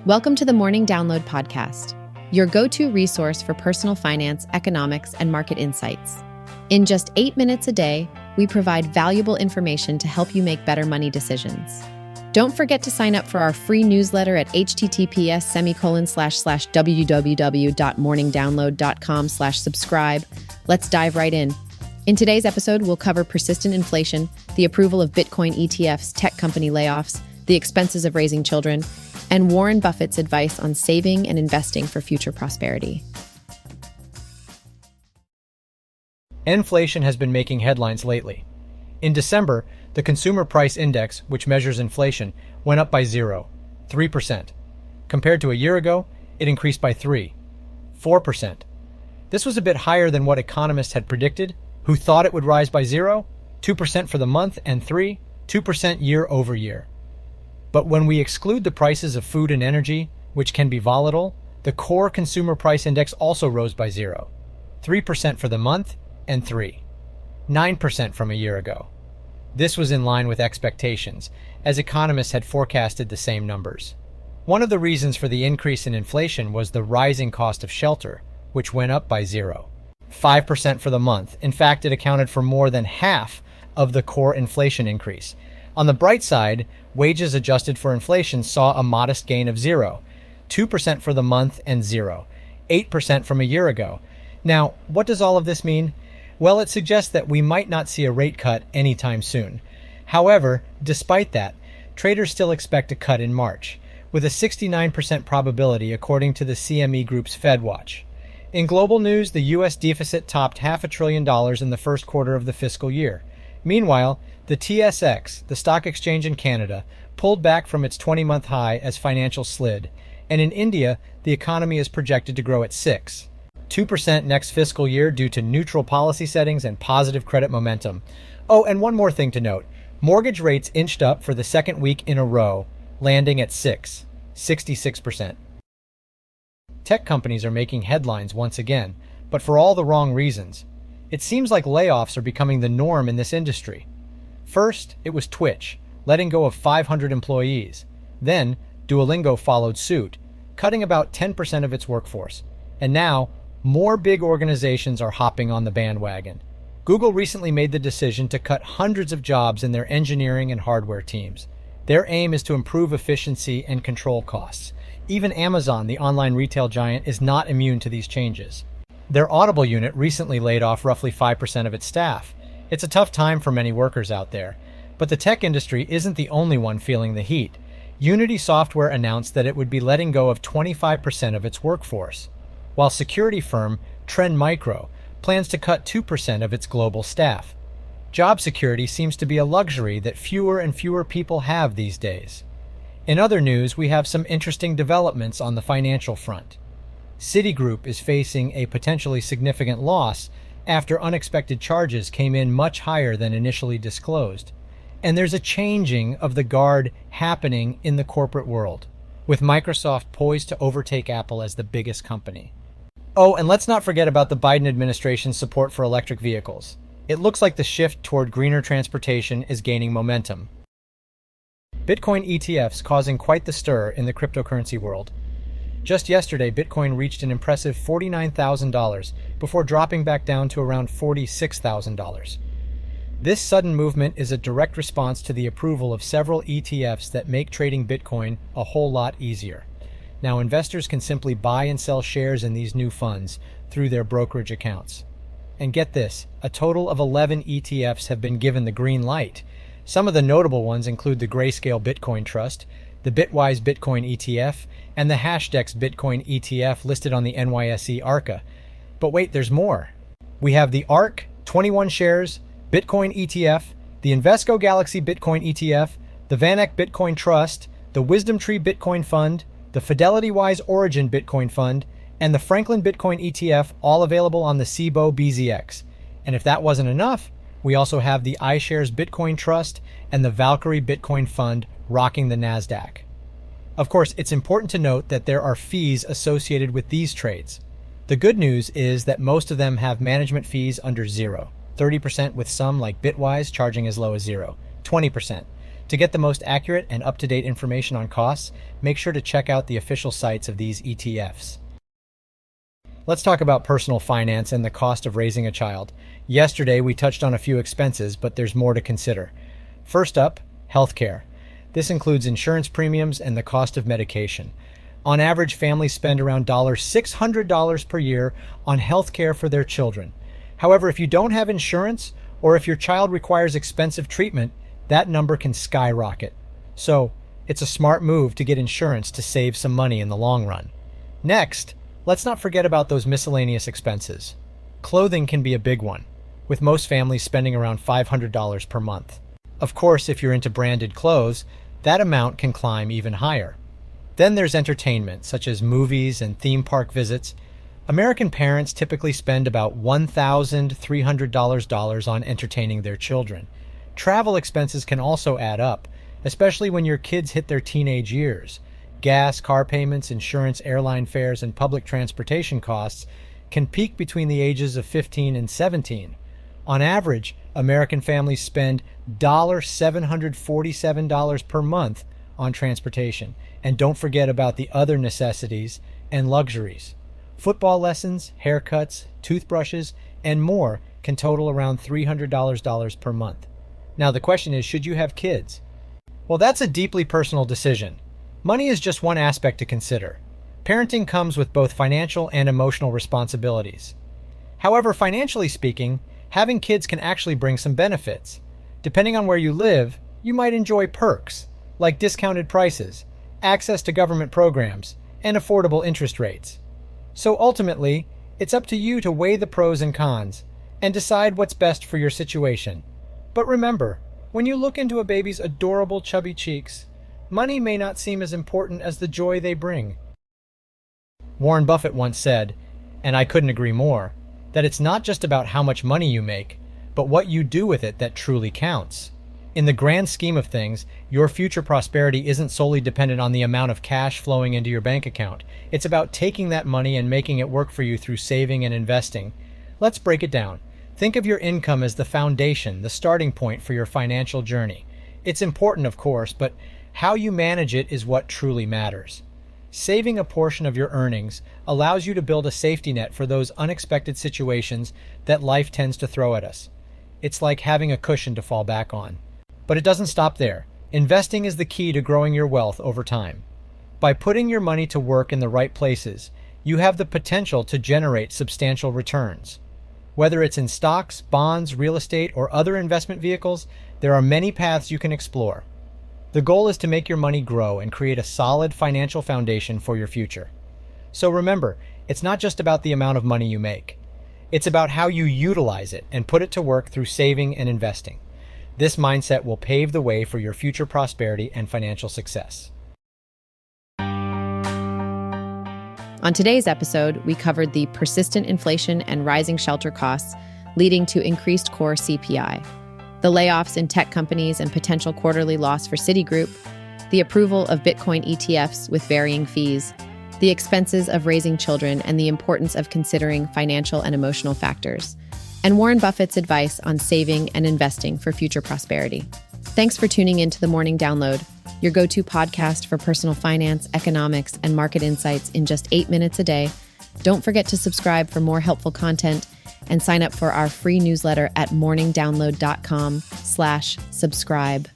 Welcome to the Morning Download Podcast, your go-to resource for personal finance, economics, and market insights. In just 8 minutes a day, we provide valuable information to help you make better money decisions. Don't forget to sign up for our free newsletter at https://www.morningdownload.com/subscribe. Let's dive right in. In today's episode, we'll cover persistent inflation, the approval of Bitcoin ETFs, tech company layoffs, the expenses of raising children, and Warren Buffett's advice on saving and investing for future prosperity. Inflation has been making headlines lately. In December, the Consumer Price Index, which measures inflation, went up by 3%. Compared to a year ago, it increased by 4%. This was a bit higher than what economists had predicted, who thought it would rise by 2% for the month, and 2% year over year. But when we exclude the prices of food and energy, which can be volatile, the core consumer price index also rose by 3% for the month, and 9% from a year ago. This was in line with expectations, as economists had forecasted the same numbers. One of the reasons for the increase in inflation was the rising cost of shelter, which went up by 5% for the month. In fact, it accounted for more than half of the core inflation increase. On the bright side, wages adjusted for inflation saw a modest gain of 2% for the month, and 8% from a year ago. Now, what does all of this mean? Well, it suggests that we might not see a rate cut anytime soon. However, despite that, traders still expect a cut in March, with a 69% probability according to the CME Group's FedWatch. In global news, the U.S. deficit topped $500 billion in the first quarter of the fiscal year. Meanwhile, the TSX, the stock exchange in Canada, pulled back from its 20-month high as financials slid. And in India, the economy is projected to grow at 2% next fiscal year due to neutral policy settings and positive credit momentum. Oh, and one more thing to note. Mortgage rates inched up for the second week in a row, landing at 66%. Tech companies are making headlines once again, but for all the wrong reasons. It seems like layoffs are becoming the norm in this industry. First, it was Twitch, letting go of 500 employees. Then, Duolingo followed suit, cutting about 10% of its workforce. And now, more big organizations are hopping on the bandwagon. Google recently made the decision to cut hundreds of jobs in their engineering and hardware teams. Their aim is to improve efficiency and control costs. Even Amazon, the online retail giant, is not immune to these changes. Their Audible unit recently laid off roughly 5% of its staff. It's a tough time for many workers out there. But the tech industry isn't the only one feeling the heat. Unity Software announced that it would be letting go of 25% of its workforce, while security firm Trend Micro plans to cut 2% of its global staff. Job security seems to be a luxury that fewer and fewer people have these days. In other news, we have some interesting developments on the financial front. Citigroup is facing a potentially significant loss after unexpected charges came in much higher than initially disclosed. And there's a changing of the guard happening in the corporate world, with Microsoft poised to overtake Apple as the biggest company. Oh, and let's not forget about the Biden administration's support for electric vehicles. It looks like the shift toward greener transportation is gaining momentum. Bitcoin ETFs causing quite the stir in the cryptocurrency world. Just yesterday, Bitcoin reached an impressive $49,000 before dropping back down to around $46,000. This sudden movement is a direct response to the approval of several ETFs that make trading Bitcoin a whole lot easier. Now, investors can simply buy and sell shares in these new funds through their brokerage accounts. And get this, a total of 11 ETFs have been given the green light. Some of the notable ones include the Grayscale Bitcoin Trust, the Bitwise Bitcoin ETF, and the Hashdex Bitcoin ETF listed on the NYSE ARCA. But wait, there's more. We have the ARC 21 shares Bitcoin ETF, the Invesco Galaxy Bitcoin ETF, the VanEck Bitcoin Trust, the Wisdom Tree Bitcoin Fund, the FidelityWise Origin Bitcoin Fund, and the Franklin Bitcoin ETF, all available on the Cboe BZX. And if that wasn't enough, we also have the iShares Bitcoin Trust and the Valkyrie Bitcoin Fund rocking the NASDAQ. Of course, it's important to note that there are fees associated with these trades. The good news is that most of them have management fees under 30%, with some like Bitwise charging as low as 20%. To get the most accurate and up-to-date information on costs, make sure to check out the official sites of these ETFs. Let's talk about personal finance and the cost of raising a child. Yesterday, we touched on a few expenses, but there's more to consider. First up, healthcare. This includes insurance premiums and the cost of medication. On average, families spend around $600 per year on healthcare for their children. However, if you don't have insurance, or if your child requires expensive treatment, that number can skyrocket. So, it's a smart move to get insurance to save some money in the long run. Next, let's not forget about those miscellaneous expenses. Clothing can be a big one, with most families spending around $500 per month. Of course, if you're into branded clothes, that amount can climb even higher. Then there's entertainment, such as movies and theme park visits. American parents typically spend about $1,300 on entertaining their children. Travel expenses can also add up, especially when your kids hit their teenage years. Gas, car payments, insurance, airline fares, and public transportation costs can peak between the ages of 15 and 17. On average, American families spend $747 per month on transportation. And don't forget about the other necessities and luxuries. Football lessons, haircuts, toothbrushes, and more can total around $300 per month. Now the question is, should you have kids? Well, that's a deeply personal decision. Money is just one aspect to consider. Parenting comes with both financial and emotional responsibilities. However, financially speaking, having kids can actually bring some benefits. Depending on where you live, you might enjoy perks, like discounted prices, access to government programs, and affordable interest rates. So ultimately, it's up to you to weigh the pros and cons and decide what's best for your situation. But remember, when you look into a baby's adorable chubby cheeks, money may not seem as important as the joy they bring. Warren Buffett once said, and I couldn't agree more, that it's not just about how much money you make, but what you do with it that truly counts. In the grand scheme of things, your future prosperity isn't solely dependent on the amount of cash flowing into your bank account. It's about taking that money and making it work for you through saving and investing. Let's break it down. Think of your income as the foundation, the starting point for your financial journey. It's important, of course, but how you manage it is what truly matters. Saving a portion of your earnings allows you to build a safety net for those unexpected situations that life tends to throw at us. It's like having a cushion to fall back on. But it doesn't stop there. Investing is the key to growing your wealth over time. By putting your money to work in the right places, you have the potential to generate substantial returns. Whether it's in stocks, bonds, real estate, or other investment vehicles, there are many paths you can explore. The goal is to make your money grow and create a solid financial foundation for your future. So remember, it's not just about the amount of money you make. It's about how you utilize it and put it to work through saving and investing. This mindset will pave the way for your future prosperity and financial success. On today's episode, we covered the persistent inflation and rising shelter costs leading to increased core CPI, the layoffs in tech companies and potential quarterly loss for Citigroup, the approval of Bitcoin ETFs with varying fees, the expenses of raising children, and the importance of considering financial and emotional factors, and Warren Buffett's advice on saving and investing for future prosperity. Thanks for tuning in to the Morning Download, your go-to podcast for personal finance, economics, and market insights in just 8 minutes a day. Don't forget to subscribe for more helpful content and sign up for our free newsletter at morningdownload.com/subscribe.